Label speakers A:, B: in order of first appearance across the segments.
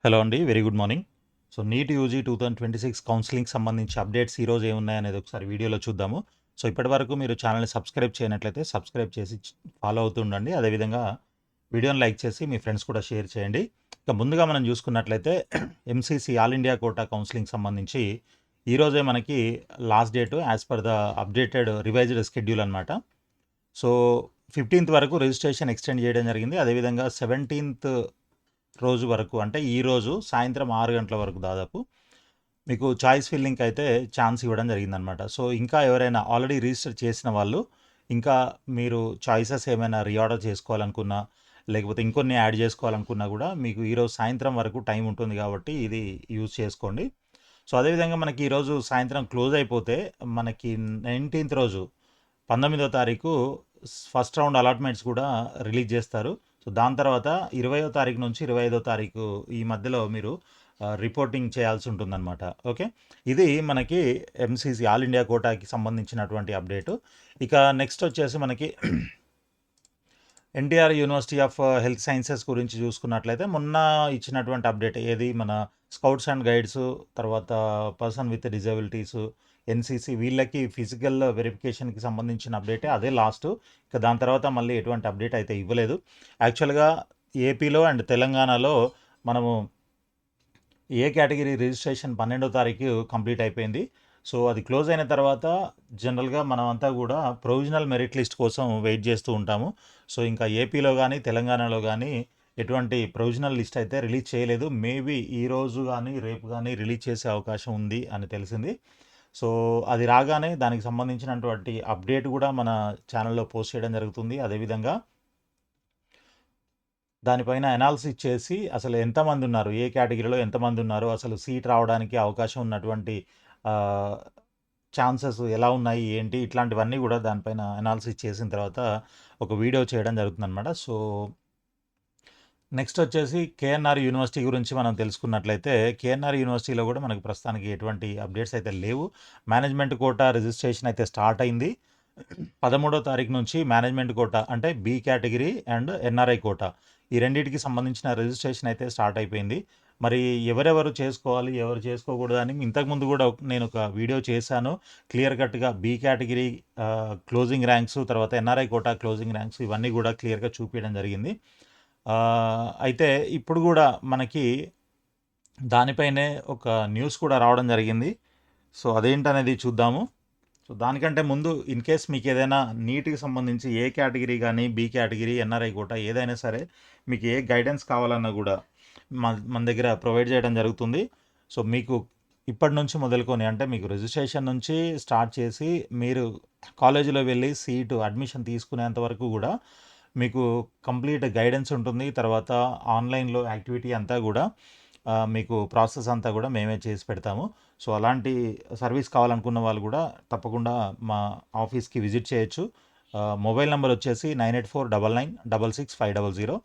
A: Hello అండి. Very good morning. So, NEET UG 2026 కౌన్సెలింగ్‌కి సంబంధించి updates ఈరోజు ఏమున్నాయనేది ఒకసారి వీడియోలో చూద్దాము. సో, ఇప్పటివరకు మీరు ఛానెల్‌ని సబ్స్క్రైబ్ చేయనట్లయితే సబ్స్క్రైబ్ చేసి ఫాలో అవుతూ ఉండండి. అదేవిధంగా వీడియోని లైక్ చేసి మీ ఫ్రెండ్స్ కూడా షేర్ చేయండి. ఇక ముందుగా మనం చూసుకున్నట్లయితే ఎంసీసీ ఆల్ ఇండియా కోటా కౌన్సెలింగ్‌కి సంబంధించి ఈరోజే మనకి last date as per the updated revised schedule అనమాట. సో, 15థ్ వరకు రిజిస్ట్రేషన్ ఎక్స్టెండ్ చేయడం జరిగింది. అదేవిధంగా 17థ్ రోజు వరకు అంటే ఈరోజు సాయంత్రం 6 గంటల వరకు దాదాపు మీకు చాయిస్ ఫిల్లింగ్కి అయితే ఛాన్స్ ఇవ్వడం జరిగిందనమాట. సో, ఇంకా ఎవరైనా ఆల్రెడీ రిజిస్టర్ చేసిన వాళ్ళు ఇంకా మీరు చాయిసెస్ ఏమైనా రీఆర్డర్ చేసుకోవాలనుకున్నా, లేకపోతే ఇంకొన్ని యాడ్ చేసుకోవాలనుకున్నా కూడా మీకు ఈరోజు సాయంత్రం వరకు టైం ఉంటుంది కాబట్టి ఇది యూజ్ చేసుకోండి. సో, అదేవిధంగా మనకి ఈరోజు సాయంత్రం క్లోజ్ అయిపోతే మనకి 19థ్ రోజు 19వ తారీఖు ఫస్ట్ రౌండ్ అలాట్మెంట్స్ కూడా రిలీజ్ చేస్తారు. సో, దాని తర్వాత 20వ తారీఖు నుంచి 25వ తారీఖు ఈ మధ్యలో మీరు రిపోర్టింగ్ చేయాల్సి ఉంటుందన్నమాట. ఓకే. ఇది మనకి ఎంసీసీ ఆల్ ఇండియా కోటాకి సంబంధించినటువంటి అప్డేటు. ఇక నెక్స్ట్ వచ్చేసి మనకి NTR university of health sciences గురించి చూసుకున్నట్లయితే మొన్న ఇచ్చినటువంటి అప్డేట్ ఏది మన స్కౌట్స్ అండ్ గైడ్స్, తర్వాత పర్సన్ విత్ డిజబిలిటీస్, ఎన్సీసీ వీళ్ళకి ఫిజికల్ వెరిఫికేషన్కి సంబంధించిన అప్డేటే అదే లాస్ట్. ఇక దాని తర్వాత మళ్ళీ ఎటువంటి అప్డేట్ అయితే ఇవ్వలేదు. యాక్చువల్గా ఏపీలో అండ్ తెలంగాణలో మనము ఏ కేటగిరీ రిజిస్ట్రేషన్ 12వ తారీఖు కంప్లీట్ అయిపోయింది. సో, అది క్లోజ్ అయిన తర్వాత జనరల్గా మనమంతా కూడా ప్రొవిజనల్ మెరిట్ లిస్ట్ కోసం వెయిట్ చేస్తూ ఉంటాము. సో, ఇంకా ఏపీలో కానీ తెలంగాణలో కానీ ఎటువంటి ప్రొవిజనల్ లిస్ట్ అయితే రిలీజ్ చేయలేదు. మేబీ ఈరోజు కానీ రేపు కానీ రిలీజ్ చేసే అవకాశం ఉంది అని తెలిసింది. సో, అది రాగానే దానికి సంబంధించినటువంటి అప్డేట్ కూడా మన ఛానల్లో పోస్ట్ చేయడం జరుగుతుంది. అదేవిధంగా దానిపైన అనాలిసిస్ చేసి అసలు ఎంతమంది ఉన్నారు, ఏ కేటగిరీలో ఎంతమంది ఉన్నారు, అసలు సీట్ రావడానికి అవకాశం ఉన్నటువంటి ఛాన్సెస్ ఎలా ఉన్నాయి, ఏంటి ఇట్లాంటివన్నీ కూడా దానిపైన అనాలిసిస్ చేసిన తర్వాత ఒక వీడియో చేయడం జరుగుతుందన్నమాట. సో, నెక్స్ట్ వచ్చేసి కేఎన్ఆర్ యూనివర్సిటీ గురించి మనం తెలుసుకున్నట్లయితే కేఎన్ఆర్ యూనివర్సిటీలో కూడా మనకి ప్రస్తుతానికి ఎటువంటి అప్డేట్స్ అయితే లేవు. మేనేజ్మెంట్ కోటా రిజిస్ట్రేషన్ అయితే స్టార్ట్ అయింది. 13వ తారీఖు నుంచి మేనేజ్మెంట్ కోటా అంటే B category and NRI quota ఈ రెండింటికి సంబంధించిన రిజిస్ట్రేషన్ అయితే స్టార్ట్ అయిపోయింది. మరి ఎవరెవరు చేసుకోవాలి, ఎవరు చేసుకోకూడదు అని ఇంతకుముందు కూడా నేను ఒక వీడియో చేశాను. క్లియర్ కట్గా బి కేటగిరీ క్లోజింగ్ ర్యాంక్స్, తర్వాత ఎన్ఆర్ఐ కోటా క్లోజింగ్ ర్యాంక్స్ ఇవన్నీ కూడా క్లియర్గా చూపించడం జరిగింది. అయితే ఇప్పుడు కూడా మనకి దానిపైనే ఒక న్యూస్ కూడా రావడం జరిగింది. సో, అదేంటనేది చూద్దాము. సో, దానికంటే ముందు ఇన్ కేస్ మీకు ఏదైనా నీట్‌కి సంబంధించి ఏ కేటగిరీ గానీ, బి కేటగిరీ, ఎన్ఆర్ఐ కోటా ఏదైనా సరే మీకు ఏ గైడెన్స్ కావాలన్నా గూడా మన దగ్గర ప్రొవైడ్ చేయడం జరుగుతుంది. సో, మీకు ఇప్పటి నుంచి మొదలుకొని అంటే మీకు రిజిస్ట్రేషన్ నుంచి స్టార్ట్ చేసి మీరు కాలేజీలో వెళ్ళి సీటు అడ్మిషన్ తీసుకునేంత వరకు గూడా మీకు కంప్లీట్ గైడెన్స్ ఉంటుంది. తర్వాత ఆన్‌లైన్‌లో యాక్టివిటీ అంతా గూడా మీకు ప్రాసెస్ అంతా కూడా మేమే చేసి పెడతాము. సో, అలాంటి సర్వీస్ కావాలనుకున్న వాళ్ళు కూడా తప్పకుండా మా ఆఫీస్‌కి విజిట్ చేయొచ్చు. మొబైల్ నంబర్ వచ్చేసి 9849966500.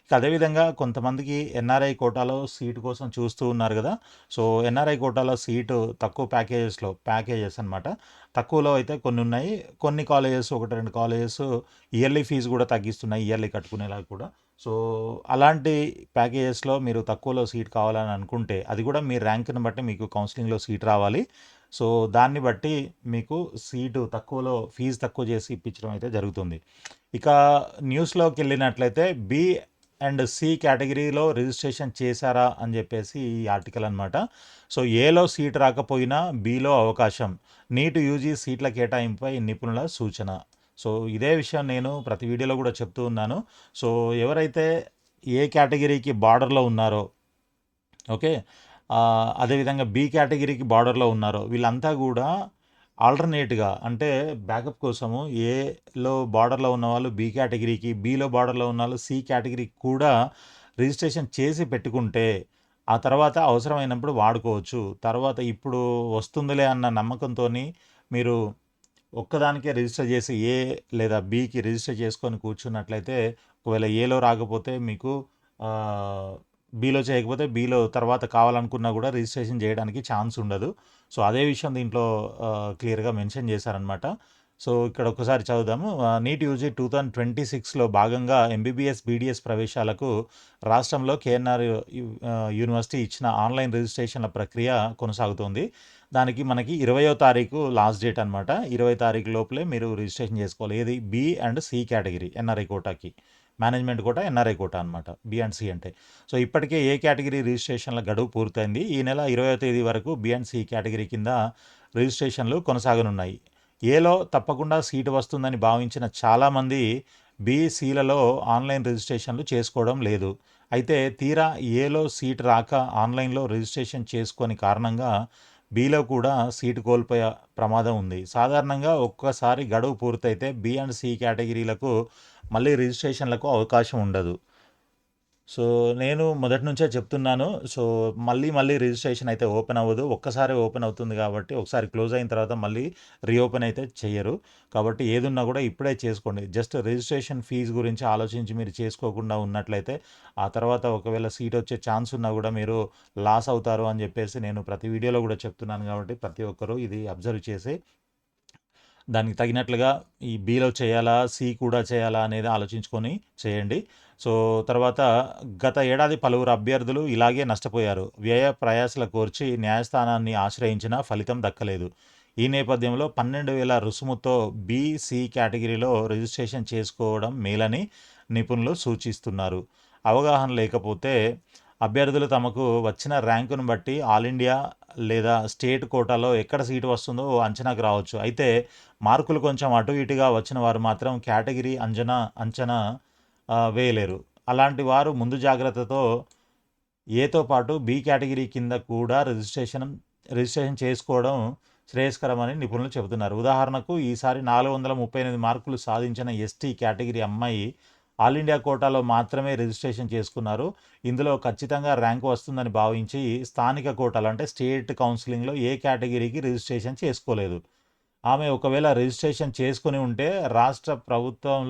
A: ఇక అదేవిధంగా కొంతమందికి ఎన్ఆర్ఐ కోటాలో సీటు కోసం చూస్తూ ఉన్నారు కదా! సో, ఎన్ఆర్ఐ కోటాలో సీటు తక్కువ ప్యాకేజెస్ అనమాట. తక్కువలో అయితే కొన్ని ఉన్నాయి. కొన్ని కాలేజెస్ 1, 2 కాలేజెస్ ఇయర్లీ ఫీజు కూడా తగ్గిస్తున్నాయి. ఇయర్లీ కట్టుకునేలాగా కూడా. సో, అలాంటి ప్యాకేజెస్‌లో మీరు తక్కువలో సీట్ కావాలని అనుకుంటే అది కూడా మీ ర్యాంక్‌ని బట్టి మీకు కౌన్సెలింగ్‌లో సీట్ రావాలి. సో, దాన్ని బట్టి మీకు సీటు తక్కువలో ఫీజు తక్కువ చేసి ఇప్పించడం అయితే జరుగుతుంది. ఇక న్యూస్‌లోకెళ్ళినట్లయితే బి అండ్ సి కేటగిరీలో రిజిస్ట్రేషన్ చేశారా అని చెప్పేసి ఈ ఆర్టికల్ అనమాట. సో, ఏలో సీట్ రాకపోయినా బిలో అవకాశం. నీట్ యూజీ సీట్ల కేటాయింపుపై నిపుణుల సూచన. సో, ఇదే విషయం నేను ప్రతి వీడియోలో కూడా చెప్తూ ఉన్నాను. సో, ఎవరైతే ఏ కేటగిరీకి బార్డర్‌లో ఉన్నారో ఓకే. అదేవిధంగా బి కేటగిరీకి బార్డర్‌లో ఉన్నారో వీళ్ళంతా గూడా ఆల్టర్‌నేట్‌గా అంటే బ్యాకప్ కోసము ఏలో బార్డర్‌లో ఉన్నవాళ్ళు బి కేటగిరీకి, బిలో బార్డర్‌లో ఉన్నవాళ్ళు సి కేటగిరీకి కూడా రిజిస్ట్రేషన్ చేసి పెట్టుకుంటే, ఆ తర్వాత అవసరమైనప్పుడు వాడుకోవచ్చు. తర్వాత ఇప్పుడు వస్తుందిలే అన్న నమ్మకంతోని మీరు ఒక్కదానికే రిజిస్టర్ చేసి ఏ లేదా బికి రిజిస్టర్ చేసుకొని కూర్చున్నట్లయితే ఒకవేళ ఏలో రాకపోతే మీకు బిలో చేయకపోతే బిలో తర్వాత కావాలనుకున్నా కూడా రిజిస్ట్రేషన్ చేయడానికి ఛాన్స్ ఉండదు. సో, అదే విషయం దీంట్లో క్లియర్‌గా మెన్షన్ చేశారనమాట. సో ఇక్కడ ఒకసారి చదువుదాము. నీట్ యూజీ 2026లో భాగంగా ఎంబీబీఎస్, బీడీఎస్ ప్రవేశాలకు రాష్ట్రంలో కేఎన్ఆర్ యూనివర్సిటీ ఇచ్చిన ఆన్లైన్ రిజిస్ట్రేషన్ల ప్రక్రియ కొనసాగుతోంది. దానికి మనకి 20వ తారీఖు లాస్ట్ డేట్ అనమాట. 20 తారీఖు లోపలే మీరు రిజిస్ట్రేషన్ చేసుకోవాలి. ఏది B and C category NRI కోటాకి. మేనేజ్మెంట్ కోటా, ఎన్ఆర్ఐ కోటా అనమాట బి అండ్ సి అంటే. సో ఇప్పటికే ఏ కేటగిరీ రిజిస్ట్రేషన్ల గడువు పూర్తయింది. ఈ నెల 20వ తేదీ వరకు బి అండ్ సి కేటగిరీ కింద రిజిస్ట్రేషన్లు కొనసాగనున్నాయి. ఏలో తప్పకుండా సీటు వస్తుందని భావించిన చాలామంది బీసీలలో ఆన్లైన్ రిజిస్ట్రేషన్లు చేసుకోవడం లేదు. అయితే తీరా ఏలో సీటు రాక ఆన్లైన్లో రిజిస్ట్రేషన్ చేసుకొని కారణంగా బీలో కూడా సీటు కోల్పోయే ప్రమాదం ఉంది. సాధారణంగా ఒక్కసారి గడువు పూర్తయితే బి అండ్ సి కేటగిరీలకు మళ్ళీ రిజిస్ట్రేషన్లకు అవకాశం ఉండదు. సో నేను మొదటి నుంచే చెప్తున్నాను. సో మళ్ళీ రిజిస్ట్రేషన్ అయితే ఓపెన్ అవ్వదు. ఒక్కసారి ఓపెన్ అవుతుంది కాబట్టి, ఒకసారి క్లోజ్ అయిన తర్వాత మళ్ళీ రీఓపెన్ అయితే చెయ్యరు. కాబట్టి ఏదున్నా కూడా ఇప్పుడే చేసుకోండి. జస్ట్ రిజిస్ట్రేషన్ ఫీజు గురించి ఆలోచించి మీరు చేసుకోకుండా ఉన్నట్లయితే ఆ తర్వాత ఒకవేళ సీట్ వచ్చే ఛాన్స్ ఉన్నా కూడా మీరు లాస్ అవుతారు అని చెప్పేసి నేను ప్రతి వీడియోలో కూడా చెప్తున్నాను. కాబట్టి ప్రతి ఒక్కరూ ఇది అబ్జర్వ్ చేసి దానికి తగినట్లుగా ఈ బిలో చేయాలా, సి కూడా చేయాలా అనేది ఆలోచించుకొని చేయండి. సో తర్వాత గత ఏడాది పలువురు అభ్యర్థులు ఇలాగే నష్టపోయారు. వ్యయ ప్రయాసల కోర్చి న్యాయస్థానాన్ని ఆశ్రయించినా ఫలితం దక్కలేదు. ఈ నేపథ్యంలో 12,000 రుసుముతో బి, సి కేటగిరీలో రిజిస్ట్రేషన్ చేసుకోవడం మేలని నిపుణులు సూచిస్తున్నారు. అవగాహన లేకపోతే అభ్యర్థులు తమకు వచ్చిన ర్యాంకును బట్టి ఆల్ ఇండియా లేదా స్టేట్ కోటాలో ఎక్కడ సీటు వస్తుందో అంచనాకు రావచ్చు. అయితే మార్కులు కొంచెం అటు ఇటుగా వచ్చిన వారు మాత్రం కేటగిరీ అంచనా వేయలేరు. అలాంటి వారు ముందు జాగ్రత్తతో ఏతో పాటు బి కేటగిరీ కింద కూడా రిజిస్ట్రేషన్ చేసుకోవడం శ్రేయస్కరమని నిపుణులు చెబుతున్నారు. ఉదాహరణకు ఈసారి 438 మార్కులు సాధించిన ఎస్టీ కేటగిరీ అమ్మాయి ఆల్ ఇండియా కోటాలో మాత్రమే రిజిస్ట్రేషన్ చేసుకున్నారు. ఇందులో ఖచ్చితంగా ర్యాంకు వస్తుందని భావించి స్థానిక కోటాలు అంటే స్టేట్ కౌన్సిలింగ్లో ఏ కేటగిరీకి రిజిస్ట్రేషన్ చేసుకోలేదు. ఆమె ఒకవేళ రిజిస్ట్రేషన్ చేసుకుని ఉంటే రాష్ట్ర ప్రభుత్వం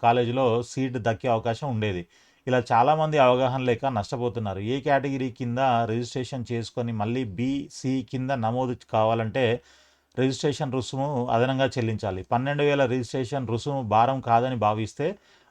A: కాలేజీలో సీట్ దక్కే అవకాశం ఉండేది. ఇలా చాలామంది అవగాహన లేక నష్టపోతున్నారు. ఏ కేటగిరీ కింద రిజిస్ట్రేషన్ చేసుకొని మళ్ళీ బి, సి కింద నమోదు కావాలంటే రిజిస్ట్రేషన్ రుసుము అదనంగా చెల్లించాలి. 12,000 రిజిస్ట్రేషన్ రుసుము భారం కాదని భావిస్తే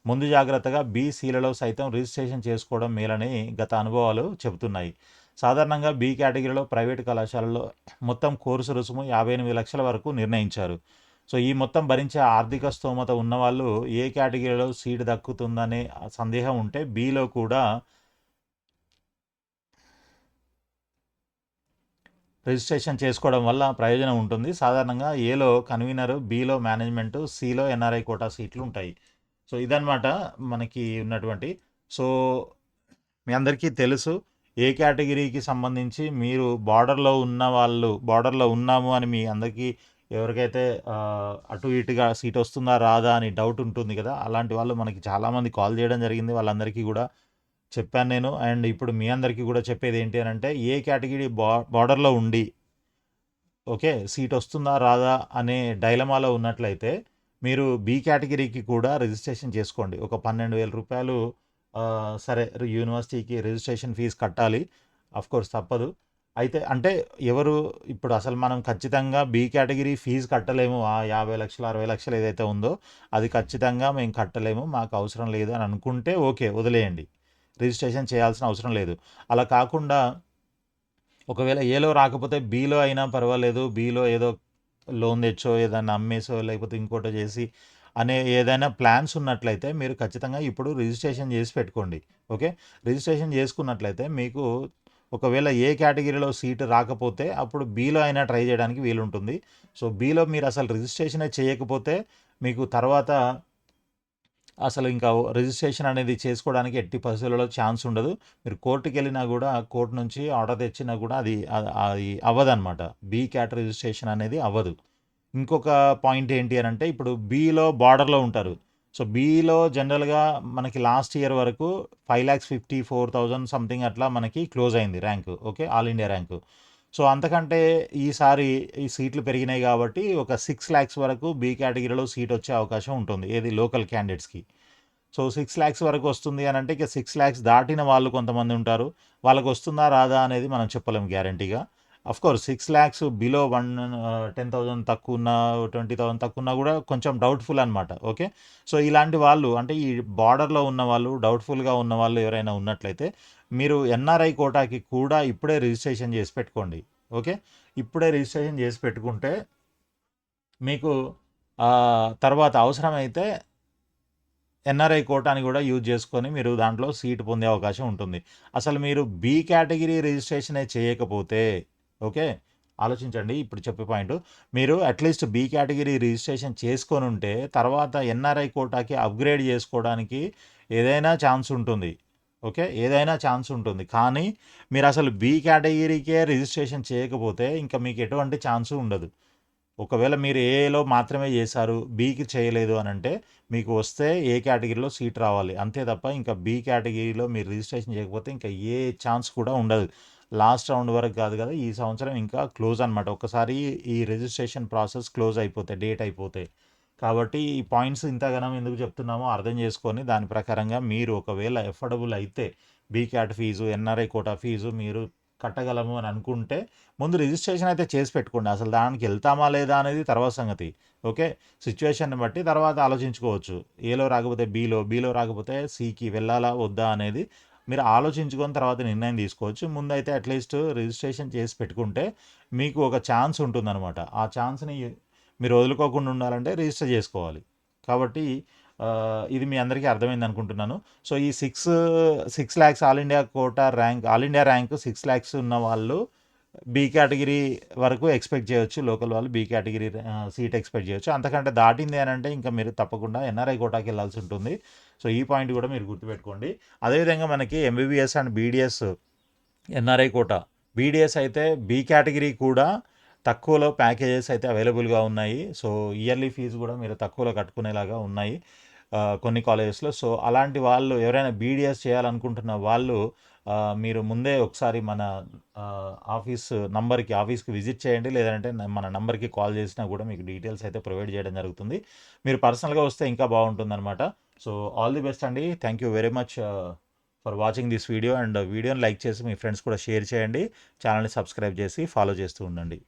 A: ముందు జాగ్రత్తగా బి, సిలలో సైతం రిజిస్ట్రేషన్ చేసుకోవడం మేలని గత అనుభవాలు చెబుతున్నాయి. సాధారణంగా బి కేటగిరీలో ప్రైవేటు కళాశాలలో మొత్తం కోర్సు రుసుము 58 లక్షల వరకు నిర్ణయించారు. సో ఈ మొత్తం భరించే ఆర్థిక స్తోమత ఉన్నవాళ్ళు ఏ కేటగిరీలో సీటు దక్కుతుందనే సందేహం ఉంటే బిలో కూడా రిజిస్ట్రేషన్ చేసుకోవడం వల్ల ప్రయోజనం ఉంటుంది. సాధారణంగా ఏలో కన్వీనర్, బిలో మేనేజ్మెంటు, సిలో ఎన్ఆర్ఐ కోటా సీట్లు ఉంటాయి. సో ఇదనమాట మనకి ఉన్నటువంటి. సో మీ అందరికీ తెలుసు ఏ కేటగిరీకి సంబంధించి మీరు బార్డర్లో ఉన్నాము అని మీ అందరికీ ఎవరికైతే అటు ఇటుగా సీట్ వస్తుందా రాదా అని డౌట్ ఉంటుంది కదా, అలాంటి వాళ్ళు మనకి చాలామంది కాల్ చేయడం జరిగింది. వాళ్ళందరికీ కూడా చెప్పాను నేను. అండ్ ఇప్పుడు మీ అందరికీ కూడా చెప్పేది ఏంటి అని అంటే, ఏ కేటగిరీ బార్డర్లో ఉండి ఓకే సీట్ వస్తుందా రాదా అనే డైలమాలో ఉన్నట్లయితే మీరు బి కేటగిరీకి కూడా రిజిస్ట్రేషన్ చేసుకోండి. ఒక 12,000 రూపాయలు సరే యూనివర్సిటీకి రిజిస్ట్రేషన్ ఫీజు కట్టాలి. అఫ్కోర్స్ తప్పదు. అయితే అంటే ఎవరు ఇప్పుడు అసలు మనం ఖచ్చితంగా బి కేటగిరీ ఫీజు కట్టలేము. ఆ 50 లక్షలు 60 లక్షలు ఏదైతే ఉందో అది ఖచ్చితంగా మేము కట్టలేము, మాకు అవసరం లేదు అని అనుకుంటే ఓకే వదిలేయండి, రిజిస్ట్రేషన్ చేయాల్సిన అవసరం లేదు. అలా కాకుండా ఒకవేళ ఏలో రాకపోతే బిలో అయినా పర్వాలేదు, బిలో ఏదో లోన్ తెచ్చో ఏదైనా అమ్మేసో లేకపోతే ఇంకోటో చేసి అనే ఏదైనా ప్లాన్స్ ఉన్నట్లయితే మీరు ఖచ్చితంగా ఇప్పుడు రిజిస్ట్రేషన్ చేసి పెట్టుకోండి. ఓకే రిజిస్ట్రేషన్ చేసుకున్నట్లయితే మీకు ఒకవేళ ఏ కేటగిరీలో సీటు రాకపోతే అప్పుడు బిలో అయినా ట్రై చేయడానికి వీలుంటుంది. సో బిలో మీరు అసలు రిజిస్ట్రేషనే చేయకపోతే మీకు తర్వాత అసలు ఇంకా రిజిస్ట్రేషన్ అనేది చేసుకోవడానికి ఎట్టి పరిస్థితులలో ఛాన్స్ ఉండదు. మీరు కోర్టుకి వెళ్ళినా కూడా కోర్టు నుంచి ఆర్డర్ తెచ్చినా కూడా అది అవ్వదన్నమాట. బి క్యాట్ రిజిస్ట్రేషన్ అనేది అవ్వదు. ఇంకొక పాయింట్ ఏంటి అని అంటే, ఇప్పుడు బిలో బార్డర్లో ఉంటారు. సో బిలో జనరల్గా మనకి లాస్ట్ ఇయర్ వరకు 5,54,000 సంథింగ్ అట్లా మనకి క్లోజ్ అయింది rank. Okay all India rank. So అంతకంటే ఈసారి ఈ సీట్లు పెరిగినాయి కాబట్టి ఒక 6 lakhs వరకు బి కేటగిరీలో సీట్ వచ్చే అవకాశం ఉంటుంది, ఏది లోకల్ క్యాండిడేట్స్కి. సో 6 lakhs వరకు వస్తుంది అని అంటే ఇక 6 lakhs దాటిన వాళ్ళు కొంతమంది ఉంటారు. వాళ్ళకి వస్తుందా రాదా అనేది మనం చెప్పలేము గ్యారంటీగా. అఫ్‌కోర్స్ 6,00,000 బిలో 10,000 తక్కువున్న, 20,000 తక్కువున్నా గూడా కొంచెం డౌట్‌ఫుల్ అనమాట. ఓకే. సో, ఇలాంటి వాళ్ళు అంటే ఈ బార్డర్‌లో ఉన్నవాళ్ళు, డౌట్‌ఫుల్‌గా ఉన్నవాళ్ళు ఎవరైనా ఉన్నట్లయితే, మీరు ఎన్ఆర్ఐ కోటాకి కూడా ఇప్పుడే రిజిస్ట్రేషన్ జేసి పెట్టుకోండి. ఓకే. ఇప్పుడే రిజిస్ట్రేషన్ జేసి పెట్టుకుంటే మీకు తర్వాత అవసరమైతే ఎన్ఆర్ఐ కోటాని గూడా యూజ్ చేసుకొని మీరు దాంట్లో సీట్ పొందే అవకాశం ఉంటుంది. అసలు మీరు బి కేటగిరీ రిజిస్ట్రేషనే చేయకపోతే ఓకే. ఆలోచించండి ఇప్పుడు చెప్పే పాయింటు. మీరు అట్‌లీస్ట్ బి కేటగిరీ రిజిస్ట్రేషన్ చేసుకొనుంటే తర్వాత ఎన్ఆర్ఐ కోటాకి అప్‌గ్రేడ్ జేసుకోవడానికి ఏదైనా ఛాన్స్ ఉంటుంది. ఓకే. ఏదైనా ఛాన్స్ ఉంటుంది. కానీ మీరసలు బి కేటగిరీకే రిజిస్ట్రేషన్ చేయకపోతే ఇంక మీకు ఎటువంటి ఛాన్సు ఉండదు. ఒకవేళ మీరు ఏలో మాత్రమే చేశారు, బీకి చేయలేదు అనంటే, మీకు వస్తే ఏ కేటగిరీలో సీట్ రావాలి. అంతే తప్ప ఇంకా బి కేటగిరీలో మీరు రిజిస్ట్రేషన్ చేయకపోతే ఇంకా ఏ ఛాన్స్ కూడా ఉండదు. లాస్ట్ రౌండ్ వరకు కాదు కదా! ఈ సంవత్సరం ఇంకా క్లోజ్ అనమాట. ఒక్కసారి ఈ రిజిస్ట్రేషన్ ప్రాసెస్ క్లోజ్ అయిపోతాయి. డేట్ అయిపోతాయి. కాబట్టి ఈ పాయింట్స్ ఇంతగనం ఎందుకు చెప్తున్నామో అర్థం చేసుకొని దాని ప్రకారంగా మీరు ఒకవేళ ఎఫర్డబుల్ అయితే B cat fee, NRI quota fee మీరు కట్టగలము అని అనుకుంటే ముందు రిజిస్ట్రేషన్ అయితే చేసి పెట్టుకోండి. అసలు దానికి వెళ్తామా లేదా అనేది తర్వాత సంగతి. ఓకే. సిచ్యుయేషన్‌ని బట్టి తర్వాత ఆలోచించుకోవచ్చు. ఏలో రాకపోతే బీలో, బీలో రాకపోతే సీకి వెళ్ళాలా వద్దా అనేది మీరు ఆలోచించుకొని తర్వాత నిర్ణయం తీసుకోవచ్చు. ముందైతే అట్‌లీస్ట్ రిజిస్ట్రేషన్ చేసి పెట్టుకుంటే మీకు ఒక ఛాన్స్ ఉంటుందనమాట. ఆ ఛాన్స్‌ని మీరు వదులుకోకుండా ఉండాలంటే రిజిస్టర్ చేసుకోవాలి. కాబట్టి ఇది మీ అందరికీ అర్థమైంది అనుకుంటున్నాను. సో, ఈ 6 lakhs all India quota rank all India rank 6 lakhs ఉన్న వాళ్ళు బి కేటగిరీ వరకు ఎక్స్‌పెక్ట్ చేయొచ్చు. లోకల్ వాళ్ళు బి కేటగిరీ సీట్ ఎక్స్‌పెక్ట్ చేయొచ్చు. అంతకంటే దాటింది అనంటే ఇంకా మీరు తప్పకుండా ఎన్ఆర్ఐ కోటాకెళ్ళాల్సి ఉంటుంది. సో, ఈ పాయింట్ కూడా మీరు గుర్తుపెట్టుకోండి. అదేవిధంగా మనకి MBBS and BDS NRI quota. BDS అయితే బి కేటగిరీ కూడా తక్కువలో ప్యాకేజెస్ అయితే అవైలబుల్‌గా ఉన్నాయి. సో, ఇయర్లీ ఫీజు కూడా మీరు తక్కువలో కట్టుకునేలాగా ఉన్నాయి కొన్ని కాలేజెస్‌లో. సో, అలాంటి వాళ్ళు ఎవరైనా బీడీఎస్ చేయాలనుకుంటున్న వాళ్ళు మీరు ముందే ఒకసారి మన ఆఫీస్‌కి విజిట్ చేయండి. లేదంటే మన నంబర్‌కి కాల్ చేసినా కూడా మీకు డీటెయిల్స్ అయితే ప్రొవైడ్ చేయడం జరుగుతుంది. మీరు పర్సనల్‌గా వస్తే ఇంకా బాగుంటుందనమాట. సో, ఆల్ ది బెస్ట్ అండి. Thank you very much for watching this video and వీడియోని లైక్ చేసి మీ ఫ్రెండ్స్ కూడా షేర్ చేయండి. ఛానల్‌ని సబ్స్క్రైబ్ చేసి ఫాలో చేస్తూ ఉండండి.